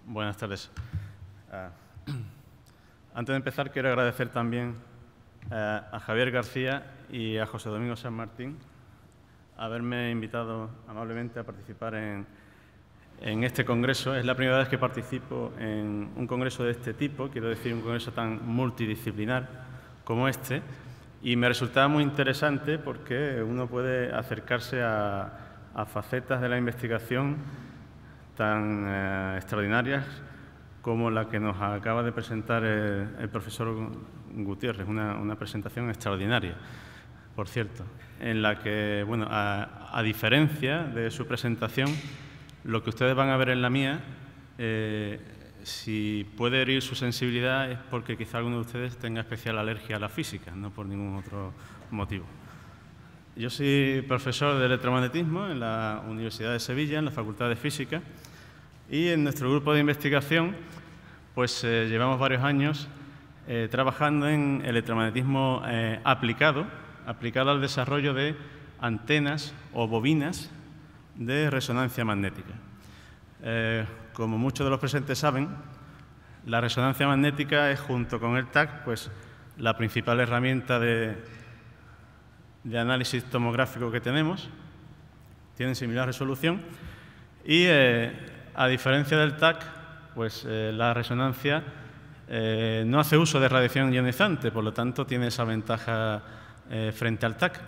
Buenas tardes. Antes de empezar, quiero agradecer también a Javier García y a José Domingo San Martín haberme invitado amablemente a participar en este congreso. Es la primera vez que participo en un congreso de este tipo, quiero decir, un congreso tan multidisciplinar como este, y me resultaba muy interesante porque uno puede acercarse a facetas de la investigación tan extraordinarias como la que nos acaba de presentar el profesor Gutiérrez, una presentación extraordinaria, por cierto, en la que, bueno, a diferencia de su presentación, lo que ustedes van a ver en la mía, si puede herir su sensibilidad es porque quizá alguno de ustedes tenga especial alergia a la física, no por ningún otro motivo. Yo soy profesor de electromagnetismo en la Universidad de Sevilla, en la Facultad de Física, y en nuestro grupo de investigación pues llevamos varios años trabajando en electromagnetismo aplicado al desarrollo de antenas o bobinas de resonancia magnética. Como muchos de los presentes saben, la resonancia magnética es, junto con el TAC, pues la principal herramienta de análisis tomográfico que tenemos. Tienen similar resolución y, a diferencia del TAC, pues la resonancia no hace uso de radiación ionizante, por lo tanto tiene esa ventaja frente al TAC,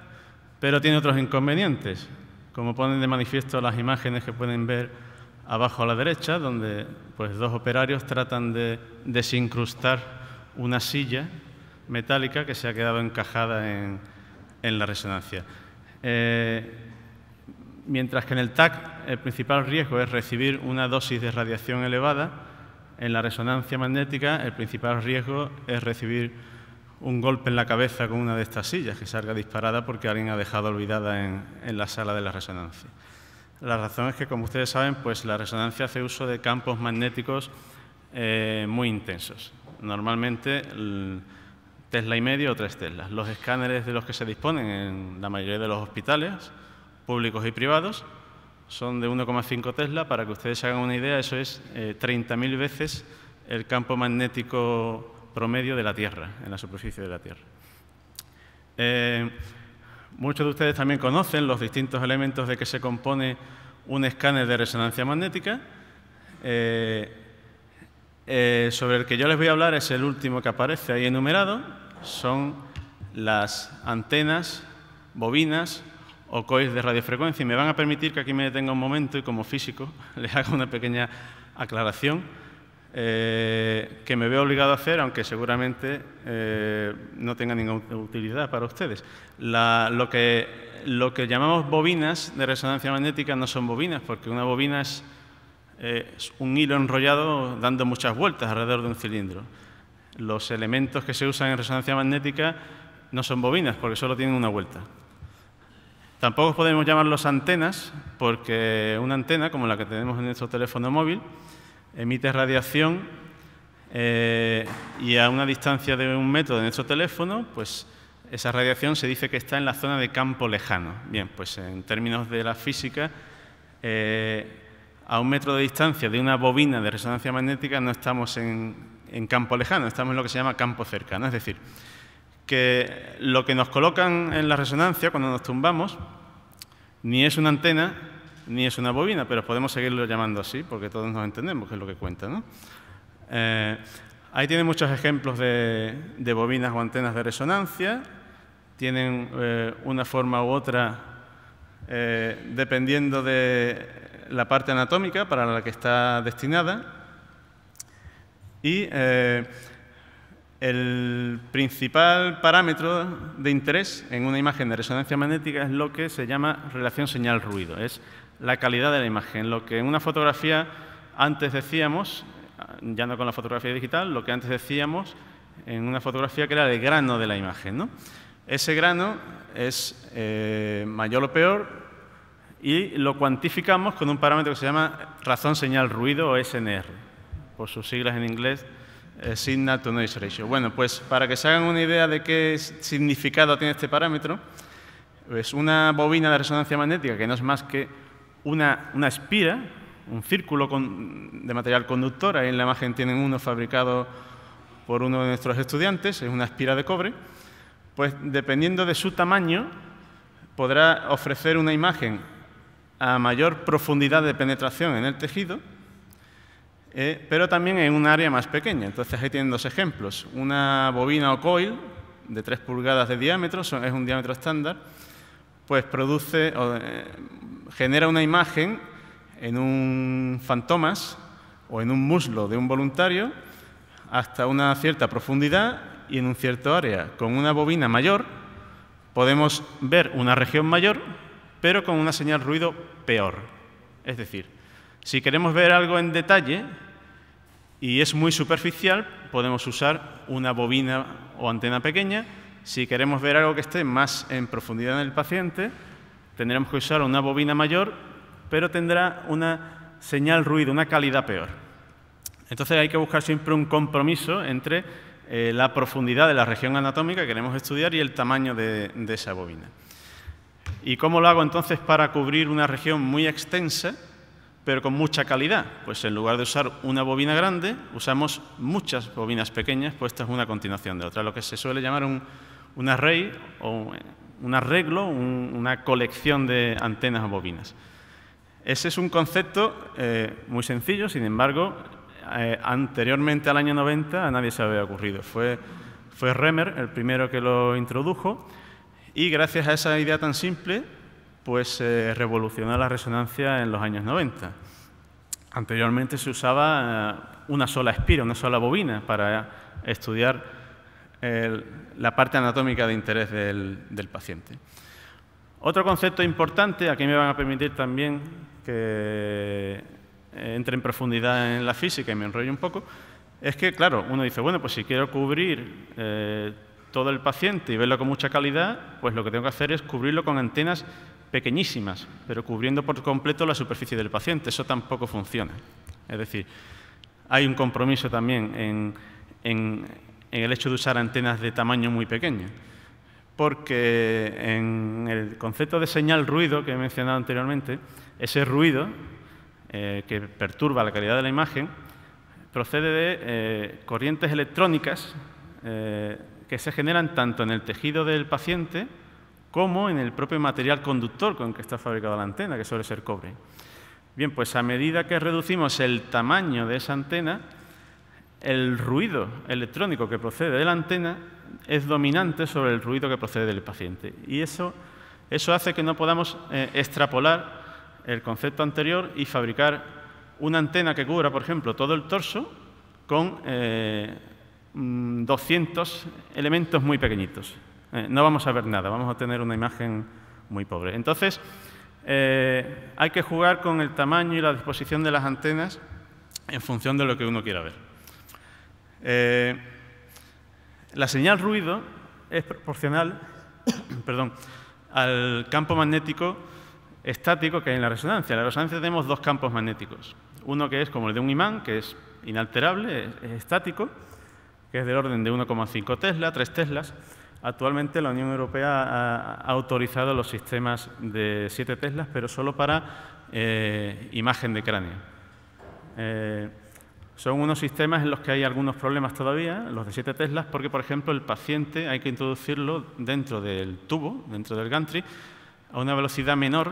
pero tiene otros inconvenientes, como ponen de manifiesto las imágenes que pueden ver abajo a la derecha, donde pues dos operarios tratan de desincrustar una silla metálica que se ha quedado encajada en la resonancia. Mientras que en el TAC el principal riesgo es recibir una dosis de radiación elevada, en la resonancia magnética el principal riesgo es recibir un golpe en la cabeza con una de estas sillas que salga disparada porque alguien ha dejado olvidada en la sala de la resonancia. La razón es que, como ustedes saben, pues la resonancia hace uso de campos magnéticos muy intensos. Normalmente Tesla y medio o 3 teslas. Los escáneres de los que se disponen en la mayoría de los hospitales públicos y privados son de 1,5 Tesla. Para que ustedes se hagan una idea, eso es 30.000 veces el campo magnético promedio de la Tierra, en la superficie de la Tierra. Muchos de ustedes también conocen los distintos elementos de que se compone un escáner de resonancia magnética. Sobre el que yo les voy a hablar es el último que aparece ahí enumerado. Son las antenas, bobinas o coils de radiofrecuencia. Y me van a permitir que aquí me detenga un momento y, como físico, les haga una pequeña aclaración que me veo obligado a hacer, aunque seguramente no tenga ninguna utilidad para ustedes. Lo que llamamos bobinas de resonancia magnética no son bobinas, porque una bobina es un hilo enrollado dando muchas vueltas alrededor de un cilindro. Los elementos que se usan en resonancia magnética no son bobinas, porque solo tienen una vuelta. Tampoco podemos llamarlos antenas, porque una antena, como la que tenemos en nuestro teléfono móvil, emite radiación y a una distancia de 1 metro de nuestro teléfono, pues esa radiación se dice que está en la zona de campo lejano. Bien, pues en términos de la física, a 1 metro de distancia de una bobina de resonancia magnética no estamos en campo lejano, estamos en lo que se llama campo cercano. Es decir, que lo que nos colocan en la resonancia cuando nos tumbamos ni es una antena ni es una bobina, pero podemos seguirlo llamando así porque todos nos entendemos que es lo que cuenta, ¿no? Ahí tienen muchos ejemplos de bobinas o antenas de resonancia. Tienen una forma u otra dependiendo de la parte anatómica para la que está destinada. Y el principal parámetro de interés en una imagen de resonancia magnética es lo que se llama relación señal-ruido. Es la calidad de la imagen. Lo que en una fotografía antes decíamos, ya no con la fotografía digital, lo que antes decíamos en una fotografía que era el grano de la imagen, ¿no? Ese grano es mayor o peor y lo cuantificamos con un parámetro que se llama razón señal-ruido o SNR, por sus siglas en inglés, Signal to Noise Ratio. Bueno, pues para que se hagan una idea de qué significado tiene este parámetro, pues una bobina de resonancia magnética, que no es más que una espira, un círculo de material conductor. Ahí en la imagen tienen uno fabricado por uno de nuestros estudiantes, es una espira de cobre. Pues dependiendo de su tamaño, podrá ofrecer una imagen a mayor profundidad de penetración en el tejido, pero también en un área más pequeña. Entonces, ahí tienen dos ejemplos. Una bobina o coil de 3 pulgadas de diámetro, es un diámetro estándar, pues genera una imagen en un fantomas o en un muslo de un voluntario hasta una cierta profundidad, y en un cierto área. Con una bobina mayor podemos ver una región mayor, pero con una señal ruido peor. Es decir, si queremos ver algo en detalle y es muy superficial, podemos usar una bobina o antena pequeña. Si queremos ver algo que esté más en profundidad en el paciente, tendremos que usar una bobina mayor, pero tendrá una señal ruido, una calidad peor. Entonces hay que buscar siempre un compromiso entre la profundidad de la región anatómica que queremos estudiar y el tamaño de esa bobina. ¿Y cómo lo hago entonces para cubrir una región muy extensa, pero con mucha calidad? Pues en lugar de usar una bobina grande, usamos muchas bobinas pequeñas puestas una a continuación de otra, lo que se suele llamar un array o un arreglo, una colección de antenas o bobinas. Ese es un concepto muy sencillo, sin embargo, anteriormente al año 90 a nadie se había ocurrido. Fue Remer el primero que lo introdujo, y gracias a esa idea tan simple, pues revolucionó la resonancia en los años 90. Anteriormente se usaba una sola espira, una sola bobina para estudiar la parte anatómica de interés del paciente. Otro concepto importante, aquí me van a permitir también que entre en profundidad en la física y me enrollo un poco, es que, claro, uno dice, bueno, pues si quiero cubrir todo el paciente y verlo con mucha calidad, pues lo que tengo que hacer es cubrirlo con antenas pequeñísimas, pero cubriendo por completo la superficie del paciente. Eso tampoco funciona. Es decir, hay un compromiso también en el hecho de usar antenas de tamaño muy pequeño, porque en el concepto de señal ruido que he mencionado anteriormente, ese ruido que perturba la calidad de la imagen procede de corrientes electrónicas que se generan tanto en el tejido del paciente como en el propio material conductor con el que está fabricada la antena, que suele ser cobre. Bien, pues a medida que reducimos el tamaño de esa antena, el ruido electrónico que procede de la antena es dominante sobre el ruido que procede del paciente. Y eso hace que no podamos extrapolar el concepto anterior y fabricar una antena que cubra, por ejemplo, todo el torso con 200 elementos muy pequeñitos. No vamos a ver nada, vamos a tener una imagen muy pobre. Entonces, hay que jugar con el tamaño y la disposición de las antenas en función de lo que uno quiera ver. La señal ruido es proporcional al campo magnético estático que hay en la resonancia. En la resonancia tenemos dos campos magnéticos. Uno que es como el de un imán, que es inalterable, es estático, que es del orden de 1,5 Tesla, 3 Teslas. Actualmente la Unión Europea ha autorizado los sistemas de 7 Teslas, pero solo para imagen de cráneo. Son unos sistemas en los que hay algunos problemas todavía, los de 7 Teslas, porque, por ejemplo, el paciente hay que introducirlo dentro del tubo, dentro del gantry, a una velocidad menor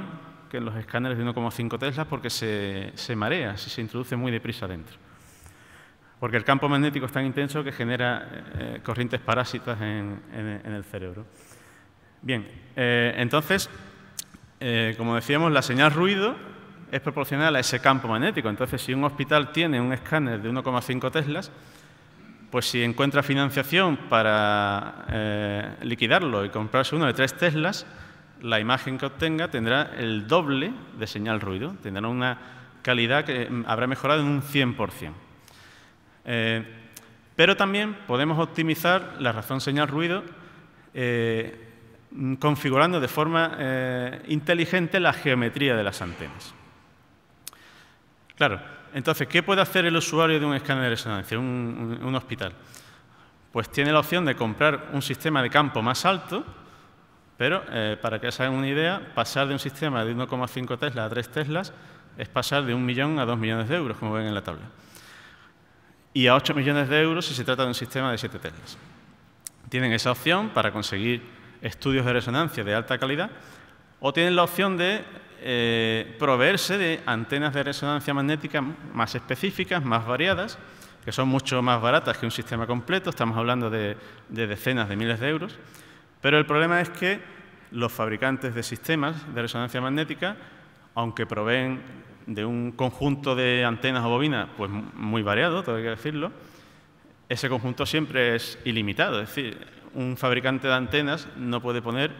que en los escáneres de 1,5 Teslas, porque se marea si se introduce muy deprisa dentro. Porque el campo magnético es tan intenso que genera corrientes parásitas en el cerebro. Bien, entonces, como decíamos, la señal ruido es proporcional a ese campo magnético. Entonces, si un hospital tiene un escáner de 1,5 Teslas, pues si encuentra financiación para liquidarlo y comprarse uno de 3 Teslas, la imagen que obtenga tendrá el doble de señal ruido, tendrá una calidad que habrá mejorado en un 100%. Pero también podemos optimizar la razón señal-ruido configurando de forma inteligente la geometría de las antenas. Claro, entonces, ¿qué puede hacer el usuario de un escáner de resonancia, un hospital? Pues tiene la opción de comprar un sistema de campo más alto, pero para que se hagan una idea, pasar de un sistema de 1,5 Tesla a 3 Teslas es pasar de 1 millón a 2 millones de euros, como ven en la tabla. Y a 8 millones de euros si se trata de un sistema de 7 Teslas. Tienen esa opción para conseguir estudios de resonancia de alta calidad, o tienen la opción de proveerse de antenas de resonancia magnética más específicas, más variadas, que son mucho más baratas que un sistema completo. Estamos hablando de decenas de miles de euros. Pero el problema es que los fabricantes de sistemas de resonancia magnética, aunque proveen de un conjunto de antenas o bobinas pues muy variado, todo hay que decirlo, ese conjunto siempre es ilimitado. Es decir, un fabricante de antenas no puede poner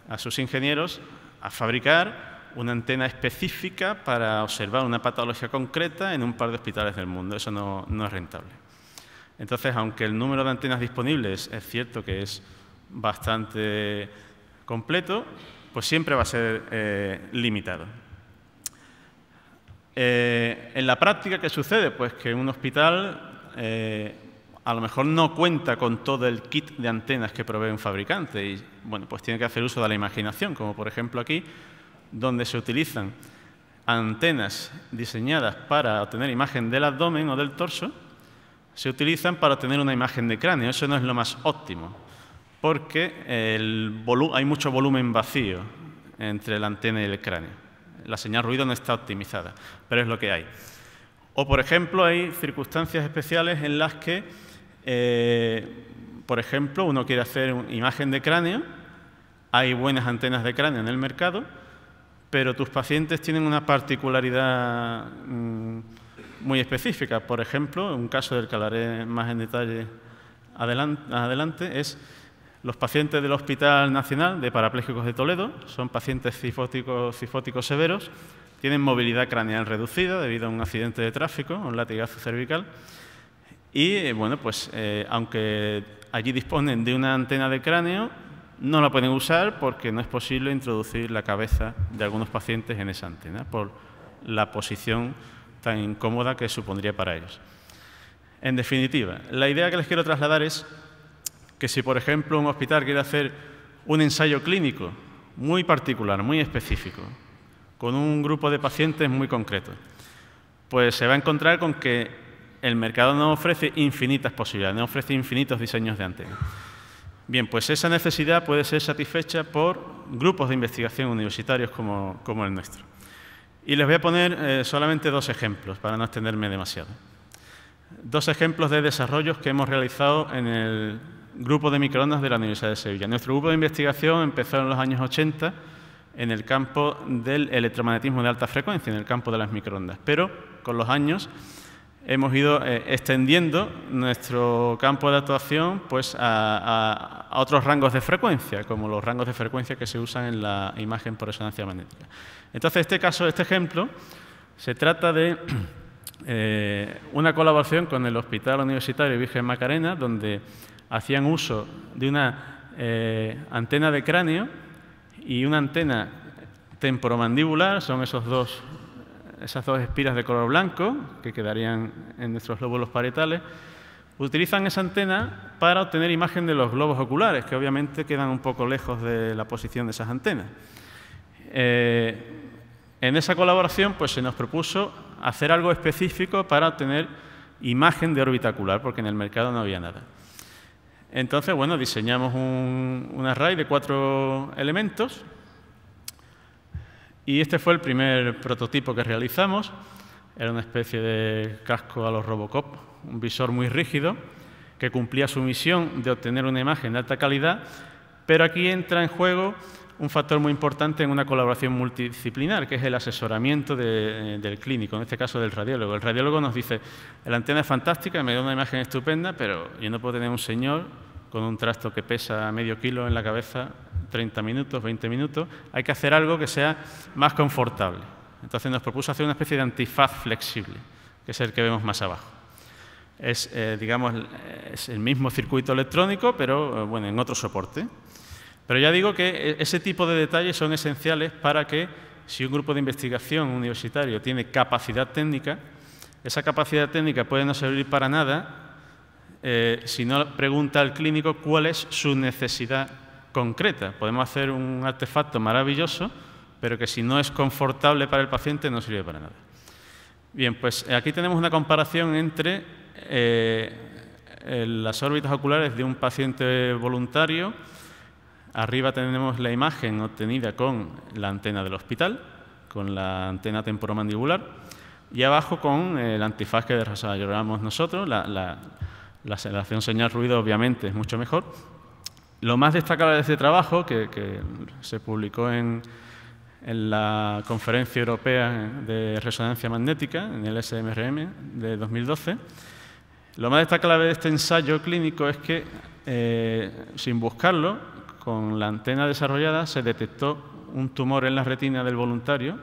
a sus ingenieros a fabricar una antena específica para observar una patología concreta en un par de hospitales del mundo. Eso no es rentable. Entonces, aunque el número de antenas disponibles es cierto que es bastante completo, pues siempre va a ser limitado. En la práctica, ¿qué sucede? Pues que un hospital a lo mejor no cuenta con todo el kit de antenas que provee un fabricante y, bueno, pues tiene que hacer uso de la imaginación, como por ejemplo aquí, donde se utilizan antenas diseñadas para obtener imagen del abdomen o del torso, se utilizan para obtener una imagen de cráneo. Eso no es lo más óptimo, porque hay mucho volumen vacío entre la antena y el cráneo. La señal ruido no está optimizada, pero es lo que hay. O, por ejemplo, hay circunstancias especiales en las que, por ejemplo, uno quiere hacer una imagen de cráneo, hay buenas antenas de cráneo en el mercado, pero tus pacientes tienen una particularidad muy específica. Por ejemplo, un caso del que hablaré más en detalle adelante es los pacientes del Hospital Nacional de Parapléjicos de Toledo. Son pacientes cifóticos severos, tienen movilidad craneal reducida debido a un accidente de tráfico, un latigazo cervical, y bueno, pues aunque allí disponen de una antena de cráneo, no la pueden usar porque no es posible introducir la cabeza de algunos pacientes en esa antena por la posición tan incómoda que supondría para ellos. En definitiva, la idea que les quiero trasladar es que si, por ejemplo, un hospital quiere hacer un ensayo clínico muy particular, muy específico, con un grupo de pacientes muy concreto, pues se va a encontrar con que el mercado no ofrece infinitas posibilidades, no ofrece infinitos diseños de antena. Bien, pues esa necesidad puede ser satisfecha por grupos de investigación universitarios como el nuestro. Y les voy a poner solamente 2 ejemplos para no extenderme demasiado. 2 ejemplos de desarrollos que hemos realizado en el grupo de microondas de la Universidad de Sevilla. Nuestro grupo de investigación empezó en los años 80 en el campo del electromagnetismo de alta frecuencia, en el campo de las microondas, pero con los años hemos ido extendiendo nuestro campo de actuación pues, a otros rangos de frecuencia, como los rangos de frecuencia que se usan en la imagen por resonancia magnética. Entonces, este ejemplo, se trata de una colaboración con el Hospital Universitario Virgen Macarena, donde hacían uso de una antena de cráneo y una antena temporomandibular, son esas dos espiras de color blanco que quedarían en nuestros lóbulos parietales. Utilizan esa antena para obtener imagen de los globos oculares, que obviamente quedan un poco lejos de la posición de esas antenas. En esa colaboración pues, se nos propuso hacer algo específico para obtener imagen de órbita ocular, porque en el mercado no había nada. Entonces, bueno, diseñamos un array de 4 elementos. Y este fue el primer prototipo que realizamos. Era una especie de casco a los Robocop, un visor muy rígido, que cumplía su misión de obtener una imagen de alta calidad, pero aquí entra en juego un factor muy importante en una colaboración multidisciplinar, que es el asesoramiento del clínico, en este caso del radiólogo. El radiólogo nos dice, la antena es fantástica, me da una imagen estupenda, pero yo no puedo tener un señor con un trasto que pesa medio kilo en la cabeza 30 minutos, 20 minutos, hay que hacer algo que sea más confortable. Entonces nos propuso hacer una especie de antifaz flexible, que es el que vemos más abajo. Es, digamos, es el mismo circuito electrónico, pero bueno, en otro soporte. Pero ya digo que ese tipo de detalles son esenciales para que, si un grupo de investigación universitario tiene capacidad técnica, esa capacidad técnica puede no servir para nada si no pregunta al clínico cuál es su necesidad concreta. Podemos hacer un artefacto maravilloso, pero que si no es confortable para el paciente no sirve para nada. Bien, pues aquí tenemos una comparación entre las órbitas oculares de un paciente voluntario. Arriba tenemos la imagen obtenida con la antena del hospital, con la antena temporomandibular, y abajo con el antifaz que desarrollamos nosotros. La relación señal-ruido obviamente es mucho mejor. Lo más destacable de este trabajo, que se publicó en la Conferencia Europea de Resonancia Magnética, en el SMRM de 2012, lo más destacable de este ensayo clínico es que, sin buscarlo, con la antena desarrollada se detectó un tumor en la retina del voluntario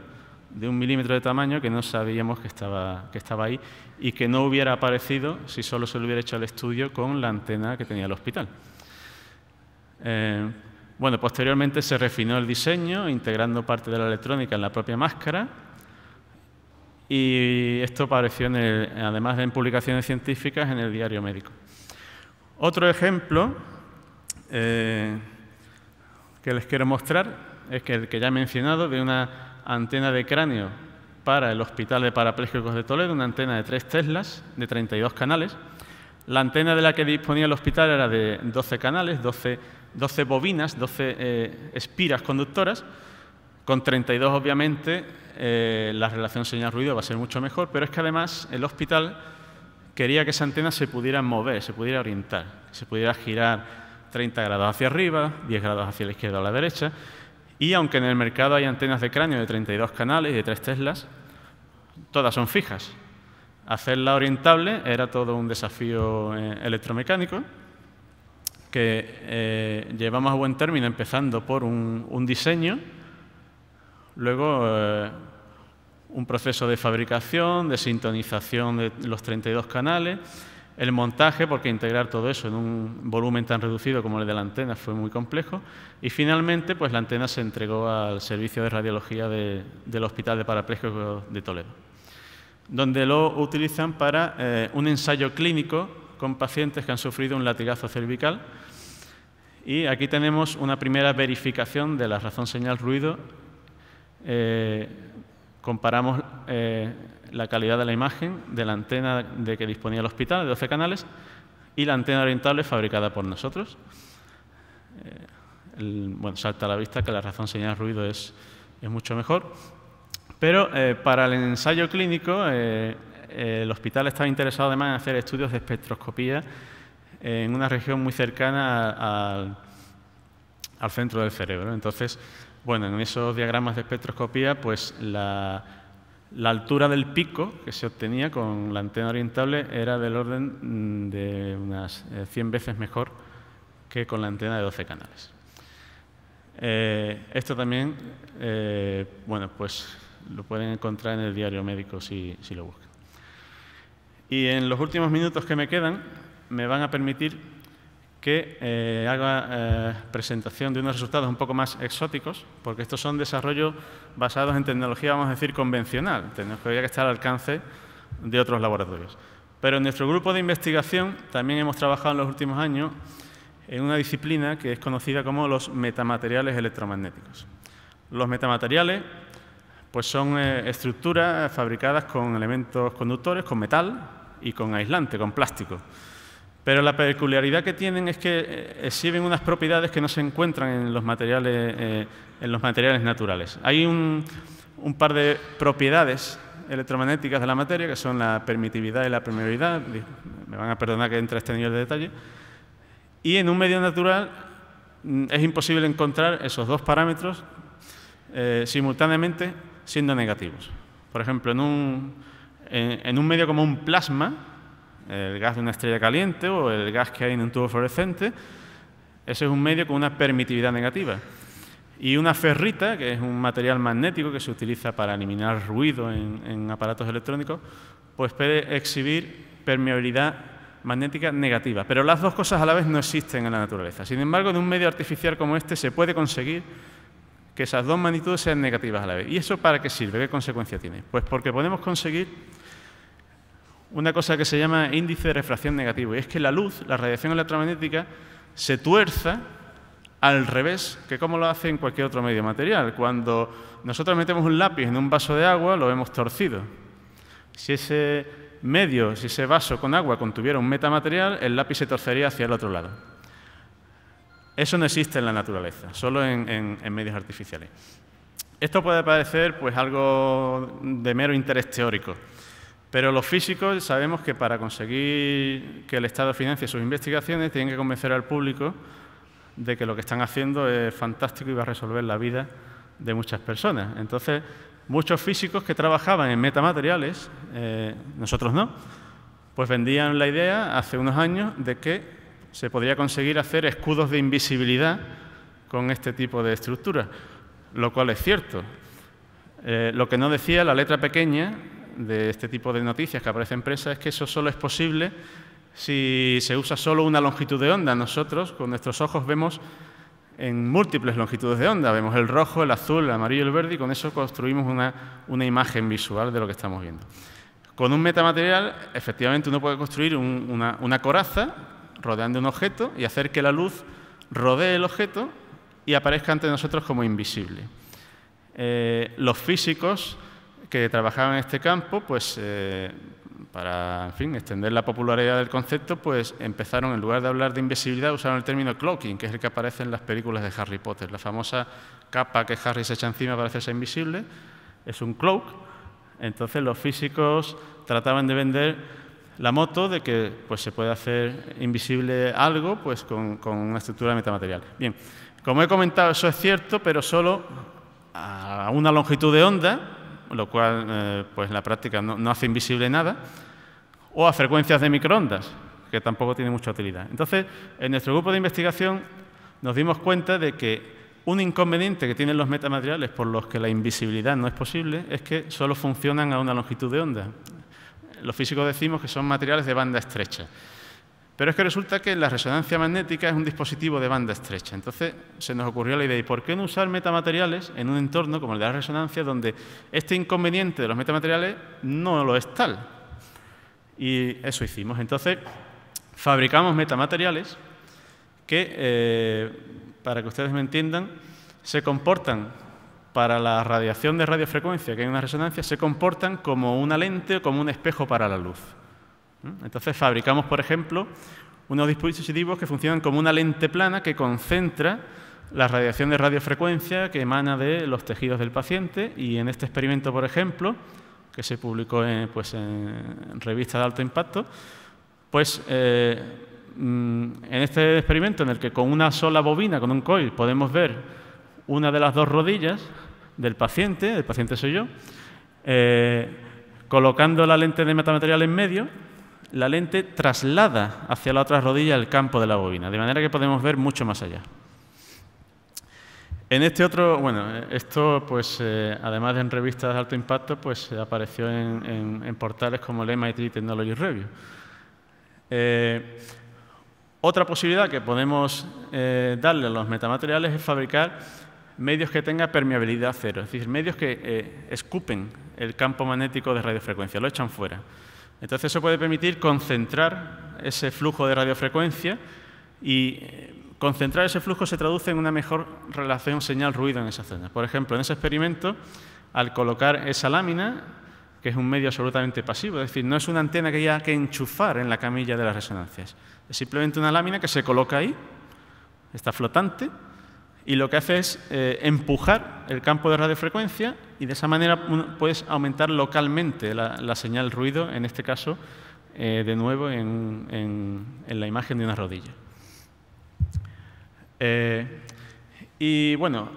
de 1 milímetro de tamaño que no sabíamos que estaba ahí y que no hubiera aparecido si solo se le hubiera hecho el estudio con la antena que tenía el hospital. Bueno, posteriormente se refinó el diseño, integrando parte de la electrónica en la propia máscara, y esto apareció, además en publicaciones científicas, en el Diario Médico. Otro ejemplo que les quiero mostrar es el que ya he mencionado, de una antena de cráneo para el Hospital de Parapléjicos de Toledo, una antena de 3 teslas, de 32 canales. La antena de la que disponía el hospital era de 12 canales, 12 bobinas, 12 espiras conductoras. Con 32, obviamente, la relación señal-ruido va a ser mucho mejor, pero es que además el hospital quería que esa antena se pudiera mover, se pudiera orientar, se pudiera girar 30 grados hacia arriba, 10 grados hacia la izquierda o la derecha. Y aunque en el mercado hay antenas de cráneo de 32 canales y de 3 teslas, todas son fijas. Hacerla orientable era todo un desafío electromecánico que llevamos a buen término, empezando por un diseño, luego un proceso de fabricación, de sintonización de los 32 canales, el montaje, porque integrar todo eso en un volumen tan reducido como el de la antena fue muy complejo, y finalmente pues la antena se entregó al servicio de radiología del Hospital de Parapléjicos de Toledo, donde lo utilizan para un ensayo clínico con pacientes que han sufrido un latigazo cervical. Y aquí tenemos una primera verificación de la razón señal-ruido. Comparamos la calidad de la imagen de la antena de que disponía el hospital, de 12 canales, y la antena orientable fabricada por nosotros. Bueno, salta a la vista que la razón señal-ruido es mucho mejor. Pero para el ensayo clínico, el hospital estaba interesado además en hacer estudios de espectroscopía en una región muy cercana al centro del cerebro. Entonces, bueno, en esos diagramas de espectroscopía, pues la altura del pico que se obtenía con la antena orientable era del orden de unas 100 veces mejor que con la antena de 12 canales. Esto también, bueno, pues lo pueden encontrar en el Diario Médico si lo buscan. Y en los últimos minutos que me quedan, me van a permitir que haga presentación de unos resultados un poco más exóticos, porque estos son desarrollos basados en tecnología, vamos a decir, convencional, tecnología que está al alcance de otros laboratorios. Pero en nuestro grupo de investigación también hemos trabajado en los últimos años en una disciplina que es conocida como los metamateriales electromagnéticos. Los metamateriales pues son estructuras fabricadas con elementos conductores, con metal y con aislante, con plástico. Pero la peculiaridad que tienen es que exhiben unas propiedades que no se encuentran en los materiales naturales. Hay un par de propiedades electromagnéticas de la materia, que son la permitividad y la permeabilidad. Me van a perdonar que entre a este nivel de detalle. Y en un medio natural es imposible encontrar esos dos parámetros simultáneamente siendo negativos. Por ejemplo, en un medio como un plasma, el gas de una estrella caliente o el gas que hay en un tubo fluorescente, ese es un medio con una permitividad negativa. Y una ferrita, que es un material magnético que se utiliza para eliminar ruido en aparatos electrónicos, pues puede exhibir permeabilidad magnética negativa. Pero las dos cosas a la vez no existen en la naturaleza. Sin embargo, en un medio artificial como este se puede conseguir que esas dos magnitudes sean negativas a la vez. ¿Y eso para qué sirve? ¿Qué consecuencia tiene? Pues porque podemos conseguir una cosa que se llama índice de refracción negativo, y es que la luz, la radiación electromagnética, se tuerza al revés que como lo hace en cualquier otro medio material. Cuando nosotros metemos un lápiz en un vaso de agua, lo vemos torcido. Si ese vaso con agua contuviera un metamaterial, el lápiz se torcería hacia el otro lado. Eso no existe en la naturaleza, solo en medios artificiales. Esto puede parecer pues, algo de mero interés teórico, pero los físicos sabemos que para conseguir que el Estado financie sus investigaciones tienen que convencer al público de que lo que están haciendo es fantástico y va a resolver la vida de muchas personas. Entonces, muchos físicos que trabajaban en metamateriales, nosotros no, pues vendían la idea hace unos años de que se podría conseguir hacer escudos de invisibilidad con este tipo de estructuras, lo cual es cierto. Lo que no decía la letra pequeña de este tipo de noticias que aparece en prensa es que eso solo es posible si se usa solo una longitud de onda. Nosotros, con nuestros ojos, vemos en múltiples longitudes de onda. Vemos el rojo, el azul, el amarillo y el verde, y con eso construimos una imagen visual de lo que estamos viendo. Con un metamaterial, efectivamente, uno puede construir una coraza rodeando un objeto y hacer que la luz rodee el objeto y aparezca ante nosotros como invisible. Los físicos que trabajaban en este campo, pues para, en fin, extender la popularidad del concepto, pues empezaron, en lugar de hablar de invisibilidad, usaron el término cloaking, que es el que aparece en las películas de Harry Potter. La famosa capa que Harry se echa encima para hacerse invisible es un cloak. Entonces los físicos trataban de vender la moto de que pues, se puede hacer invisible algo pues, con una estructura de metamaterial. Bien, como he comentado, eso es cierto, pero solo a una longitud de onda, lo cual pues en la práctica no hace invisible nada, o a frecuencias de microondas, que tampoco tiene mucha utilidad. Entonces, en nuestro grupo de investigación nos dimos cuenta de que un inconveniente que tienen los metamateriales por los que la invisibilidad no es posible es que solo funcionan a una longitud de onda. Los físicos decimos que son materiales de banda estrecha. Pero es que resulta que la resonancia magnética es un dispositivo de banda estrecha. Entonces se nos ocurrió la idea, ¿y por qué no usar metamateriales en un entorno como el de la resonancia, donde este inconveniente de los metamateriales no lo es tal? Y eso hicimos. Entonces fabricamos metamateriales que, para que ustedes me entiendan, se comportan, para la radiación de radiofrecuencia que hay en una resonancia, se comportan como una lente o como un espejo para la luz. Entonces fabricamos, por ejemplo, unos dispositivos que funcionan como una lente plana que concentra la radiación de radiofrecuencia que emana de los tejidos del paciente, y en este experimento, por ejemplo, que se publicó en revistas de alto impacto, pues en este experimento en el que con una sola bobina, con un coil, podemos ver una de las dos rodillas del paciente, el paciente soy yo, colocando la lente de metamaterial en medio, la lente traslada hacia la otra rodilla el campo de la bobina, de manera que podemos ver mucho más allá. En este otro, bueno, esto pues además de en revistas de alto impacto, pues apareció en portales como el MIT Technology Review. Otra posibilidad que podemos darle a los metamateriales es fabricar medios que tengan permeabilidad cero, es decir, medios que escupen el campo magnético de radiofrecuencia, lo echan fuera. Entonces eso puede permitir concentrar ese flujo de radiofrecuencia, y concentrar ese flujo se traduce en una mejor relación señal-ruido en esa zona. Por ejemplo, en ese experimento, al colocar esa lámina, que es un medio absolutamente pasivo, es decir, no es una antena que haya que enchufar en la camilla de las resonancias, es simplemente una lámina que se coloca ahí, está flotante, y lo que hace es empujar el campo de radiofrecuencia, y de esa manera puedes aumentar localmente la señal ruido, en este caso, de nuevo, en la imagen de una rodilla. Y bueno,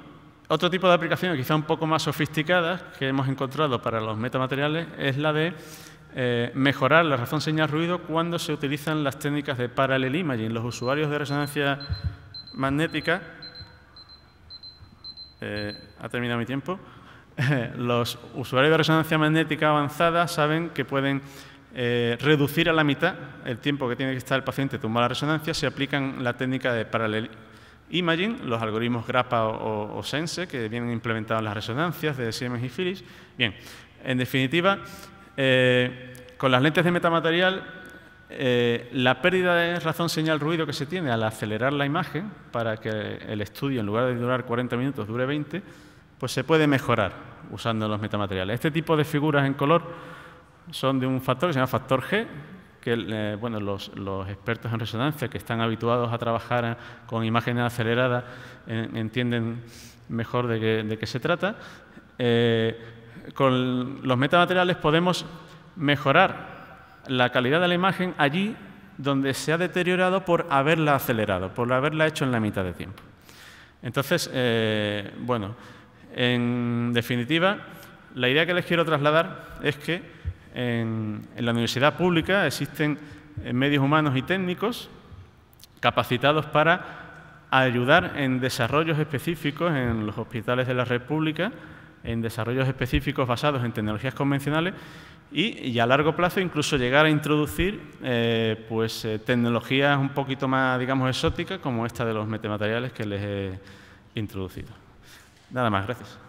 otro tipo de aplicaciones quizá un poco más sofisticadas que hemos encontrado para los metamateriales es la de mejorar la razón señal-ruido cuando se utilizan las técnicas de parallel imaging. Los usuarios de resonancia magnética... ha terminado mi tiempo. Los usuarios de resonancia magnética avanzada saben que pueden reducir a la mitad el tiempo que tiene que estar el paciente tumbado a la resonancia si aplican la técnica de parallel imaging, los algoritmos GRAPPA o SENSE que vienen implementados en las resonancias de Siemens y Philips. Bien, en definitiva, con las lentes de metamaterial la pérdida de razón-señal-ruido que se tiene al acelerar la imagen para que el estudio, en lugar de durar 40 minutos, dure 20, pues se puede mejorar usando los metamateriales. Este tipo de figuras en color son de un factor que se llama factor G, que bueno, los expertos en resonancia que están habituados a trabajar con imágenes aceleradas entienden mejor de qué se trata. Con los metamateriales podemos mejorar la calidad de la imagen allí donde se ha deteriorado por haberla acelerado, por haberla hecho en la mitad de tiempo. Entonces, bueno, en definitiva, la idea que les quiero trasladar es que en la universidad pública existen medios humanos y técnicos capacitados para ayudar en desarrollos específicos en los hospitales de la red pública, en desarrollos específicos basados en tecnologías convencionales y a largo plazo incluso llegar a introducir tecnologías un poquito más, digamos, exóticas como esta de los metamateriales que les he introducido. Nada más, gracias.